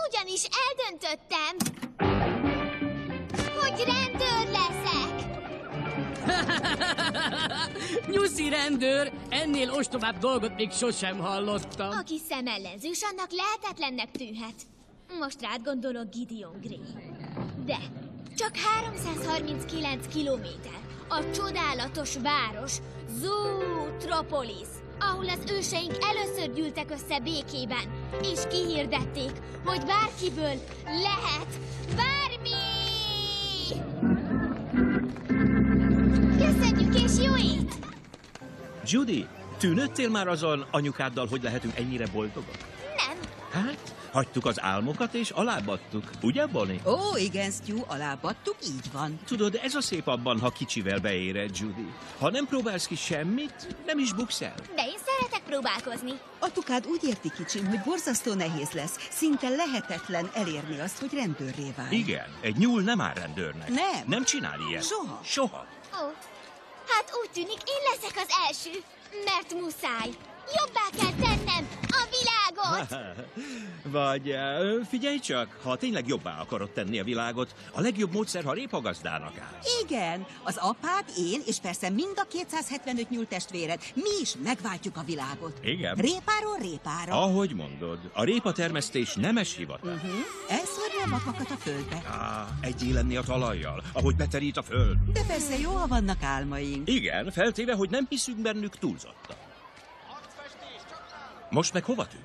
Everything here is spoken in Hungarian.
Ugyanis eldöntöttem, hogy rendőr leszek. Nyuszi rendőr, ennél ostobább dolgot még sosem hallottam. Aki szemellenzős, annak lehetetlennek tűnhet. Most rád gondolok, Gideon Grey. De csak 339 kilométer a csodálatos város Zootropolis, ahol az őseink először gyűltek össze békében, és kihirdették, hogy bárkiből lehet bármi! Köszönjük és jó ét! Judy, tűnődtél már azon anyukáddal, hogy lehetünk ennyire boldogok? Nem, Hát, hagytuk az álmokat és alábbadtuk, ugye, Bonnie? Ó, igen, Stu, alábbadtuk, így van. Tudod, ez a szép abban, ha kicsivel beéred, Judy. Ha nem próbálsz ki semmit, nem is buksz el. de én szeretek próbálkozni. Apukád úgy érti, kicsim, hogy borzasztó nehéz lesz. Szinte lehetetlen elérni azt, hogy rendőrré válj. Igen, egy nyúl nem áll rendőrnek. Nem. Nem csinál ilyet. Soha. Soha. Ó, hát úgy tűnik, én leszek az első, mert muszáj. Jobbá kell tennem a világot! Vagy figyelj csak, ha tényleg jobbá akarod tenni a világot, a legjobb módszer, ha répagazdának állsz. Igen, az apád, én, és persze mind a 275 nyúltestvéred, mi is megváltjuk a világot. Igen. Répáról répára. Ahogy mondod, a répatermesztés nemes hivatás. Elszórni a magvakat a földbe. Egyé lenni a talajjal, ahogy beterít a föld. De persze jó, ha vannak álmaink. Igen, feltéve, hogy nem hiszünk bennük túlzottan. Most meg hova tűnt?